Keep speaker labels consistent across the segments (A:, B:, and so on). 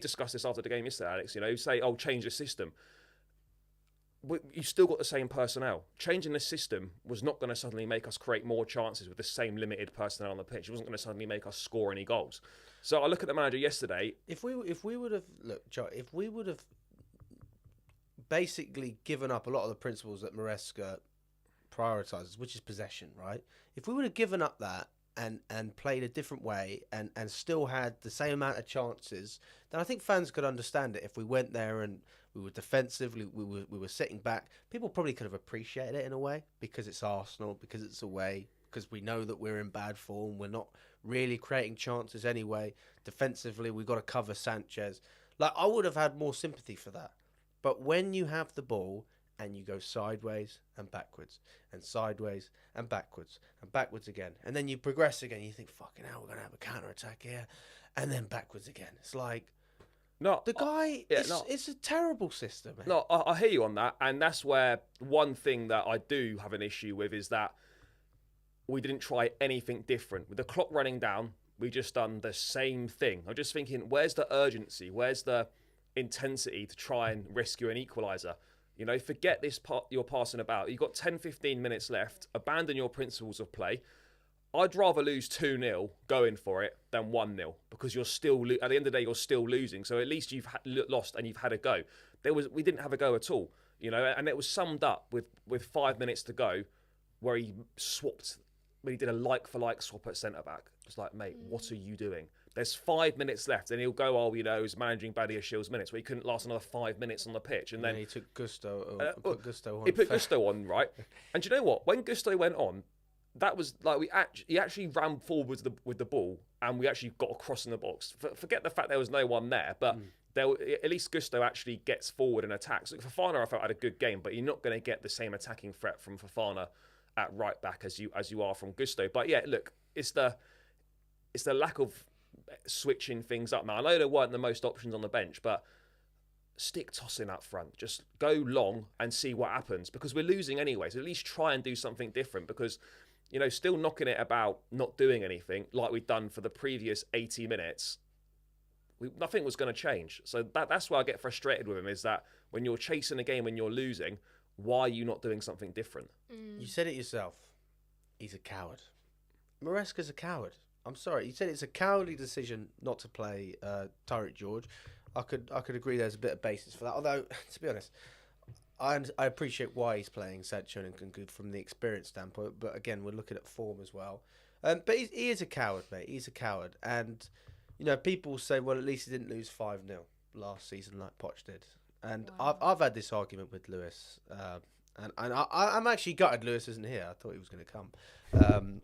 A: discussed this after the game yesterday, Alex. You say, "Oh, change the system." You still got the same personnel. Changing the system was not going to suddenly make us create more chances with the same limited personnel on the pitch. It wasn't going to suddenly make us score any goals. So I look at the manager yesterday.
B: If we would have basically given up a lot of the principles that Maresca prioritises, which is possession, right? If we would have given up that and played a different way and still had the same amount of chances, then I think fans could understand it. If we went there and we were defensive, we were sitting back, people probably could have appreciated it in a way, because it's Arsenal, because it's away, because we know that we're in bad form, we're not really creating chances anyway. Defensively, we've got to cover Sanchez. Like, I would have had more sympathy for that. But when you have the ball and you go sideways and backwards and sideways and backwards again, and then you progress again, you think, fucking hell, we're going to have a counter-attack here, and then backwards again. It's like, it's a terrible system. Man.
A: No, I hear you on that, and that's where one thing that I do have an issue with is that we didn't try anything different. With the clock running down, we just done the same thing. I'm just thinking, where's the urgency? Where's the intensity to try and rescue an equaliser? Forget this part you're passing about. You've got 10, 15 minutes left. Abandon your principles of play. I'd rather lose 2-0 going for it than 1-0, because you're still, at the end of the day, you're still losing. So at least you've lost and you've had a go. We didn't have a go at all, and it was summed up with 5 minutes to go, where he did a like-for-like swap at centre-back. It's like, mate, what are you doing? There's 5 minutes left, and he'll go, he's managing Badia Shield's minutes, but he couldn't last another 5 minutes on the pitch. And then
B: he took Gusto. Put Gusto on.
A: He put Gusto on, right? And do you know what? When Gusto went on, that was like he actually ran forward with the ball, and we actually got across in the box. Forget the fact there was no one there, but at least Gusto actually gets forward and attacks. Fofana, I felt, had a good game, but you're not going to get the same attacking threat from Fofana at right back as you are from Gusto. But yeah, look, it's the lack of switching things up. Now, I know there weren't the most options on the bench, but stick tossing up front. Just go long and see what happens, because we're losing anyway. So at least try and do something different, because still knocking it about not doing anything like we've done for the previous 80 minutes, nothing was going to change. So that's why I get frustrated with him, is that when you're chasing a game and you're losing, why are you not doing something different?
B: You said it yourself. He's a coward. Maresca's a coward. I'm sorry. You said it's a cowardly decision not to play Tyreek George. I could agree there's a bit of basis for that. Although, to be honest, I appreciate why he's playing Sancho and Good from the experience standpoint. But again, we're looking at form as well. But he is a coward, mate. He's a coward. And, people say, well, at least he didn't lose 5-0 last season like Poch did. And wow. I've had this argument with Lewis. And I'm actually gutted Lewis isn't here. I thought he was going to come.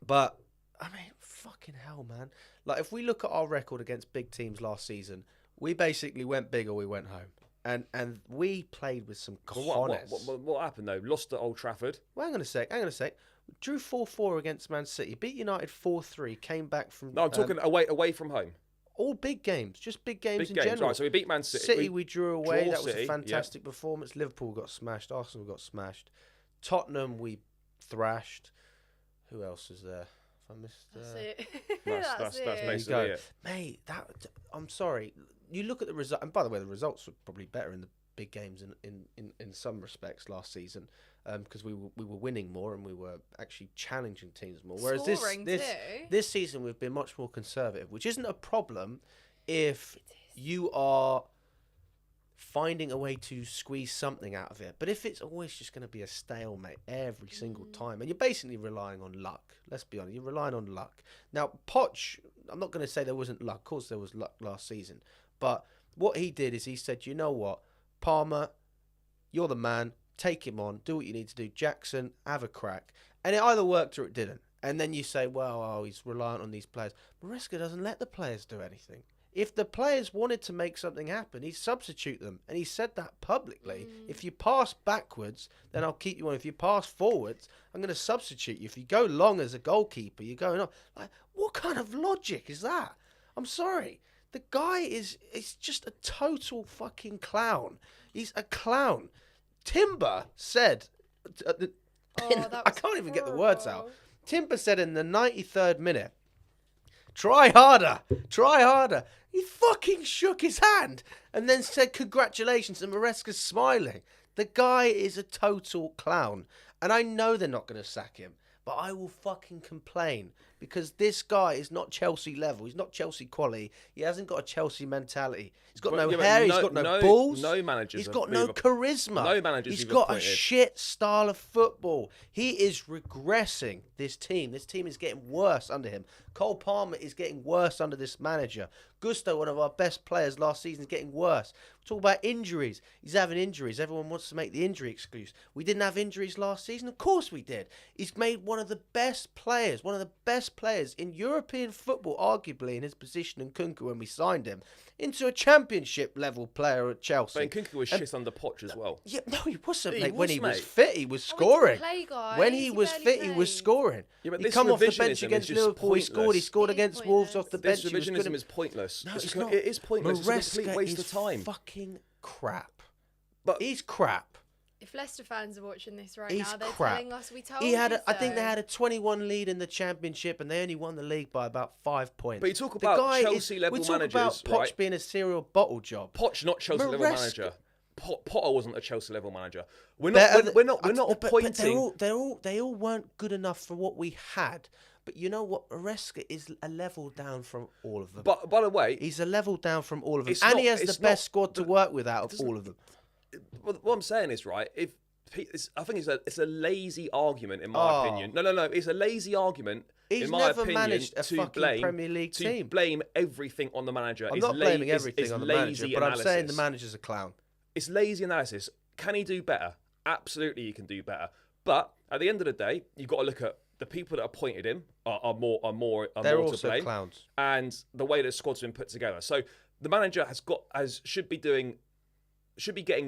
B: But, I mean, fucking hell, man. Like, if we look at our record against big teams last season, we basically went big or we went home. And we played with some cojones.
A: What happened, though? Lost at Old Trafford?
B: Well, hang on a sec. Drew 4-4 against Man City. Beat United 4-3. Came back from...
A: No, I'm talking away from home.
B: All big games. Just big games in general.
A: Right, so we beat Man City.
B: We drew away. That was a fantastic performance. Liverpool got smashed. Arsenal got smashed. Tottenham, we thrashed. Who else was there? If I missed...
C: That's it.
A: That's basically it.
B: Mate, I'm sorry. You look at the result, and by the way, the results were probably better in the big games in some respects last season, because we were winning more and we were actually challenging teams more. Whereas this season we've been much more conservative, which isn't a problem if you are finding a way to squeeze something out of it. But if it's always just going to be a stalemate every single time, and you're basically relying on luck. Let's be honest, you're relying on luck. Now, Poch, I'm not going to say there wasn't luck. Of course there was luck last season. But what he did is he said, you know what, Palmer, you're the man, take him on, do what you need to do. Jackson, have a crack. And it either worked or it didn't. And then you say, well, he's reliant on these players. Maresca doesn't let the players do anything. If the players wanted to make something happen, he'd substitute them. And he said that publicly. If you pass backwards, then I'll keep you on. If you pass forwards, I'm going to substitute you. If you go long as a goalkeeper, you're going on. Like, what kind of logic is that? I'm sorry. The guy is just a total fucking clown. He's a clown. Timber said... I can't even get the words out. Timber said in the 93rd minute, Try harder. Try harder. He fucking shook his hand and then said congratulations, and Maresca's smiling. The guy is a total clown. And I know they're not going to sack him, but I will fucking complain because this guy is not Chelsea level. He's not Chelsea quality. He hasn't got a Chelsea mentality. He's got no hair. He's got no balls.
A: No managers.
B: He's got no charisma.
A: No managers.
B: He's got a shit style of football. He is regressing this team. This team is getting worse under him. Cole Palmer is getting worse under this manager. Gusto, one of our best players last season, is getting worse. Talk about injuries. He's having injuries. Everyone wants to make the injury excuse. We didn't have injuries last season. Of course we did. He's made one of the best players in European football, arguably in his position in Kunku when we signed him, into a championship level player at Chelsea.
A: But Kunku was shit under Poch as well.
B: Yeah, no, he wasn't, mate.
A: When
B: he was fit, he was scoring. When he was fit, he was scoring.
A: Yeah, but
B: he come off the bench against Liverpool. He scored against Wolves off the bench.
A: This revisionism is pointless.
B: No, it's not.
A: It is pointless.
B: Maresca
A: it's a complete waste of time.
B: Fucking crap.
A: But
B: he's crap.
C: If Leicester fans are watching this right
B: He's
C: now, they're
B: crap.
C: telling us we told
B: I think they had a 21 lead in the championship, and they only won the league by about 5 points.
A: But you talk about Chelsea-level managers,
B: we talk about Poch being a serial bottle job.
A: Poch, not Chelsea-level manager. Potter wasn't a Chelsea-level manager. We're not appointing.
B: They all weren't good enough for what we had. But you know what? Maresca is a level down from all of them.
A: But by the way,
B: he's a level down from all of them, and he has the best squad to work with out of all of them.
A: What I'm saying is, right, I think it's a lazy argument in my opinion. No, it's a lazy argument.
B: He's never managed a fucking Premier League team.
A: To blame everything on the manager.
B: I'm not blaming everything on the manager, but I'm saying the manager's a clown.
A: It's lazy analysis. Can he do better? Absolutely, he can do better. But at the end of the day, you've got to look at the people that appointed him are more
B: They're
A: to
B: also
A: blame,
B: clowns,
A: and the way the squad's been put together. So the manager should be getting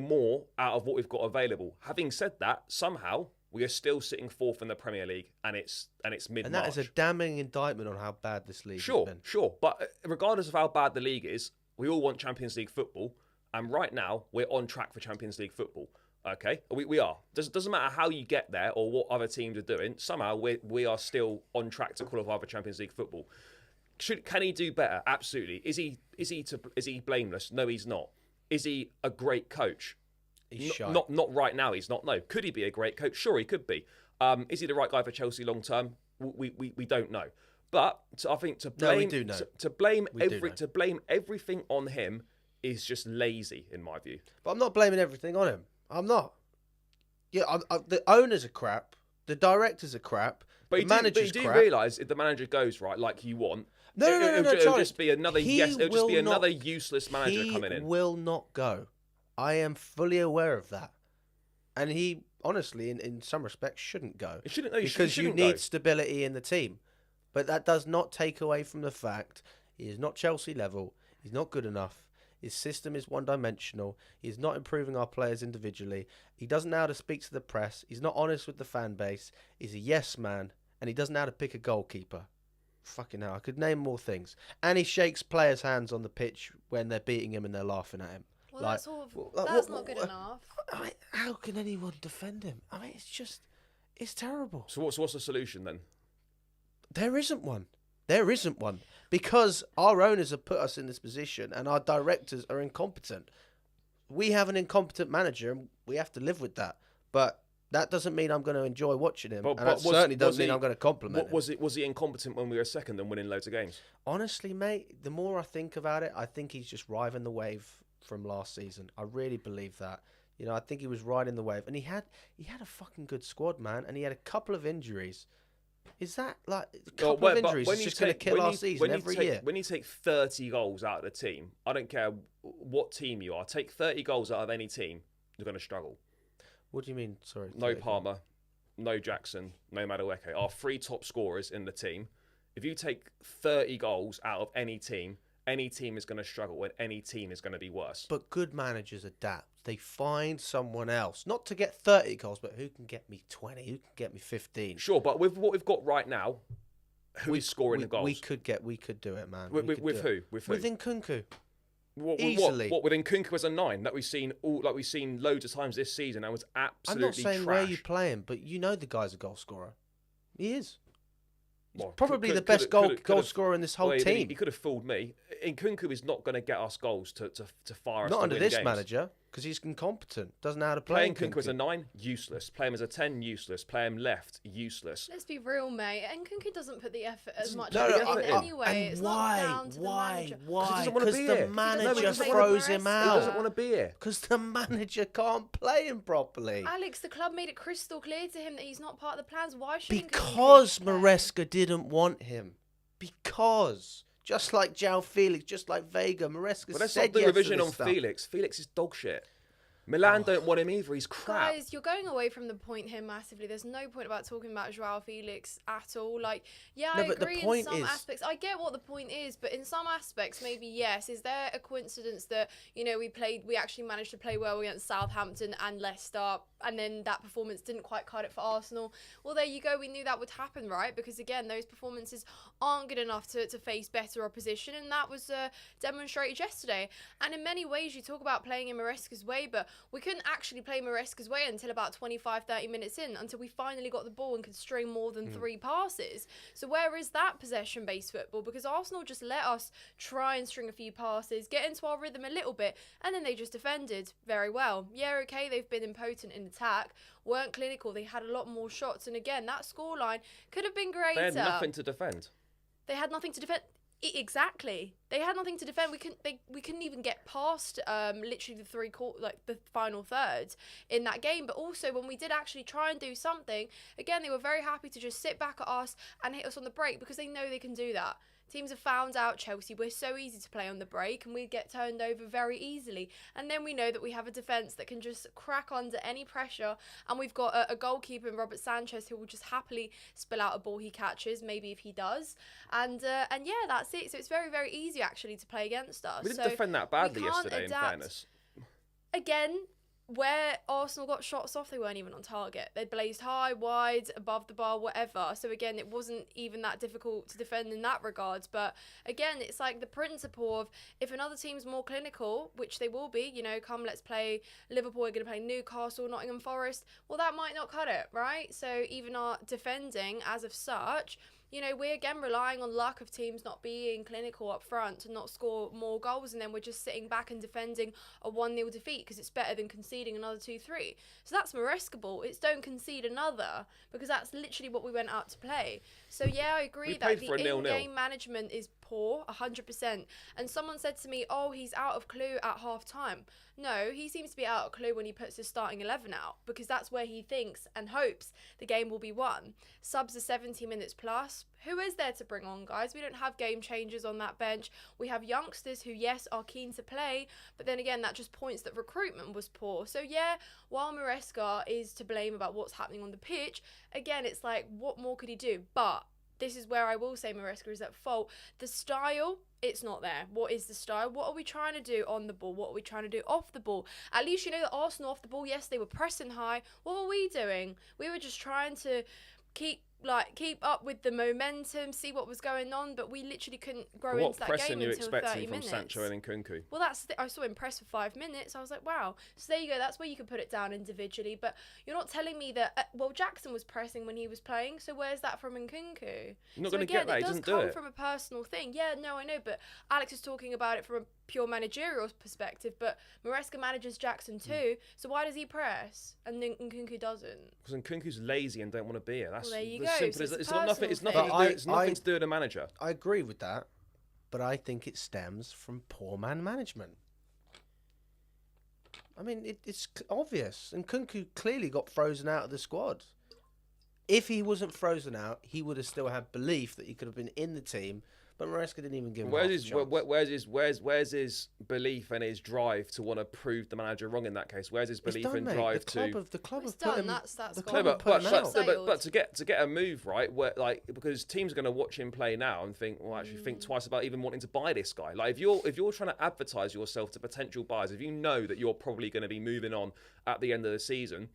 A: more out of what we've got available. Having said that, somehow we are still sitting fourth in the Premier League, and it's mid-March.
B: And that is a damning indictment on how bad this league has been.
A: Sure. But regardless of how bad the league is, we all want Champions League football, and right now we're on track for Champions League football. Okay, we are. Doesn't matter how you get there or what other teams are doing. Somehow we are still on track to qualify for Champions League football. Can he do better? Absolutely. Is he blameless? No, he's not. Is he a great coach?
B: He's shy.
A: Not right now. He's not. No. Could he be a great coach? Sure, he could be. Is he the right guy for Chelsea long term? We don't know. But I think to blame
B: we do know.
A: To blame everything on him is just lazy in my view.
B: But I'm not blaming everything on him. I'm not. Yeah, the owners are crap. The directors are crap.
A: But
B: the manager's
A: you do
B: crap.
A: realise if the manager goes right like you want,
B: No,
A: it'll just be another another useless manager coming in.
B: He will not go. I am fully aware of that. And he, honestly, in some respects, shouldn't go.
A: It shouldn't,
B: because you need stability in the team. But that does not take away from the fact he is not Chelsea level. He's not good enough. His system is one-dimensional. He's not improving our players individually. He doesn't know how to speak to the press. He's not honest with the fan base. He's a yes man. And he doesn't know how to pick a goalkeeper. Fucking hell, I could name more things. And he shakes players' hands on the pitch when they're beating him and they're laughing at him.
C: Well, that's not good enough.
B: I mean, how can anyone defend him? I mean, it's terrible.
A: So what's the solution then?
B: There isn't one. There isn't one. Because our owners have put us in this position and our directors are incompetent. We have an incompetent manager and we have to live with that. But that doesn't mean I'm going to enjoy watching him. And that certainly doesn't mean I'm going to compliment him.
A: Was he incompetent when we were second and winning loads of games?
B: Honestly, mate, the more I think about it, I think he's just riding the wave from last season. I really believe that. You know, I think he was riding the wave. And he had a fucking good squad, man. And he had a couple of injuries. Is that like a couple of injuries is just going to kill our season every year?
A: When you take 30 goals out of the team, I don't care what team you are, take 30 goals out of any team, you're going to struggle.
B: What do you mean? Sorry.
A: No Palmer, no Jackson, no Madueke. Our three top scorers in the team. If you take 30 goals out of any team is going to struggle and any team is going to be worse.
B: But good managers adapt. They find someone else. Not to get 30 goals, but who can get me 20? Who can get me 15?
A: Sure, but with what we've got right now, who is scoring the goals?
B: We could do it, man.
A: With who?
B: With Nkunku.
A: Easily. What with Nkunku as a 9 that we've seen loads of times this season. That was absolutely
B: I'm not saying
A: trash.
B: where you play him, but you know the guy's a goal scorer. He is.
A: Well,
B: probably the best goal scorer in this whole team.
A: He could have fooled me. Nkunku is not going to get us goals to fire us.
B: Not under this
A: games.
B: manager, because he's incompetent. Doesn't know how to play.
A: Playing Nkunku as a 9, useless. Play him as a 10, useless. Play him left, useless.
C: Let's be real, mate. Nkunku doesn't put the effort as much
B: in
C: anyway. It's not down to the manager.
B: Why? Because the manager throws him out.
A: He doesn't want to be here.
B: Because the manager can't play him properly.
C: Alex, the club made it crystal clear to him that he's not part of the plans. Why should
B: Because Maresca didn't want him. Because. Just like João Felix, just like Vega, Maresca
A: But let's
B: said
A: not do
B: yes
A: revision
B: to
A: on
B: this stuff.
A: Felix. Felix is dog shit. Milan don't want him either. He's crap.
C: Guys, you're going away from the point here massively. There's no point about talking about João Felix at all. Like, yeah, I agree in some aspects. I get what the point is, but in some aspects, maybe yes. Is there a coincidence that, you know, we actually managed to play well against Southampton and Leicester, and then that performance didn't quite cut it for Arsenal? Well, there you go. We knew that would happen, right? Because again, those performances aren't good enough to face better opposition, and that was demonstrated yesterday. And in many ways, you talk about playing in Maresca's way, but we couldn't actually play Maresca's way until about 25-30 minutes in, until we finally got the ball and could string more than 3 passes. So where is that possession-based football? Because Arsenal just let us try and string a few passes, get into our rhythm a little bit, and then they just defended very well. Yeah, okay, they've been impotent in attack, weren't clinical, they had a lot more shots, and again, that scoreline could have been greater.
A: They had nothing to defend.
C: They had nothing to defend. Exactly. They had nothing to defend. We couldn't even get past literally the final third in that game. But also when we did actually try and do something, again they were very happy to just sit back at us and hit us on the break because they know they can do that. Teams have found out, Chelsea, we're so easy to play on the break and we get turned over very easily. And then we know that we have a defence that can just crack under any pressure. And we've got a goalkeeper in Robert Sanchez who will just happily spill out a ball he catches, maybe if he does. And yeah, that's it. So it's very, very easy actually to play against us.
A: We didn't defend that badly yesterday, in fairness.
C: Again, where Arsenal got shots off, they weren't even on target. They blazed high, wide, above the bar, whatever. So again, it wasn't even that difficult to defend in that regards. But again, it's like the principle of if another team's more clinical, which they will be, you know, come let's play Liverpool, we're going to play Newcastle, Nottingham Forest. Well, that might not cut it, right? So even our defending as of such, you know, we're again relying on luck of teams not being clinical up front to not score more goals, and then we're just sitting back and defending a 1-0 defeat because it's better than conceding another 2-3. So that's Maresca ball. It's don't concede another, because that's literally what we went out to play. So yeah, I agree that the in-game management is poor, 100%. And someone said to me, oh, he's out of clue at half time. No, he seems to be out of clue when he puts his starting 11 out, because that's where he thinks and hopes the game will be won. Subs are 70 minutes plus. Who is there to bring on, guys? We don't have game changers on that bench. We have youngsters who, yes, are keen to play, but then again, that just points that recruitment was poor. So yeah, while Maresca is to blame about what's happening on the pitch, again, it's like, what more could he do? But this is where I will say Maresca is at fault. The style, it's not there. What is the style? What are we trying to do on the ball? What are we trying to do off the ball? At least you know that Arsenal off the ball, yes, they were pressing high. What were we doing? We were just trying to keep up with the momentum, see what was going on, but we literally couldn't grow into that game until 30 minutes. What pressing you expecting from
A: Sancho and Nkunku?
C: Well, I saw him press for 5 minutes. I was like, wow. So there you go. That's where you can put it down individually. But you're not telling me that, well, Jackson was pressing when he was playing, so where's that from Nkunku?
A: You're not going to get that. He doesn't do it.
C: It does come from a personal thing. Yeah, no, I know, but Alex is talking about it from a pure managerial perspective, but Maresca manages Jackson too, so why does he press and Nkunku doesn't?
A: Because Nkunku's lazy and don't want to be here. That's
C: well, there you go.
A: Simple
C: So
A: it's nothing to do with the manager.
B: I agree with that, but I think it stems from poor man management. I mean, it's obvious. Nkunku clearly got frozen out of the squad. If he wasn't frozen out, he would have still had belief that he could have been in the team. But Maresca didn't even give him
A: where's his belief and his drive to want to prove the manager wrong in that case? Where's his belief and drive
B: the club have put him
A: but to get a move right, where because teams are going to watch him play now and think, well, actually think twice about even wanting to buy this guy. Like if you're trying to advertise yourself to potential buyers, if you know that you're probably going to be moving on at the end of the season,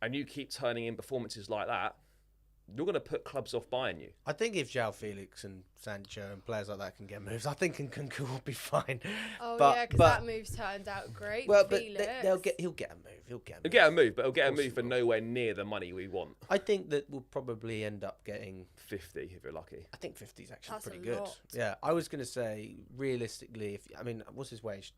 A: and you keep turning in performances like that, you're going to put clubs off buying you.
B: I think if João Felix and Sancho and players like that can get moves, I think Nkunku will be fine.
C: Oh
B: But-
C: yeah, because
B: but-
C: that move's turned out great.
B: Well, but
C: Felix.
B: he'll get a move. He'll get a move.
A: He'll get a move, but he'll get a
B: Of course
A: move for
B: he will.
A: nowhere near the money we want.
B: I think that we'll probably end up getting.
A: 50 if you're lucky.
B: I think 50 is actually
C: That's
B: pretty
C: a
B: good.
C: lot.
B: Yeah, I was going to say realistically, what's his wage?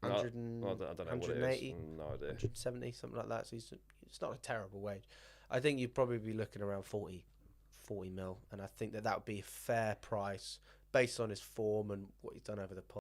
B: 100 and,
A: I don't know what it
B: 180,
A: is. No idea.
B: 170, something like that. So it's not a terrible wage. I think you'd probably be looking around 40 mil, and I think that would be a fair price based on his form and what he's done over the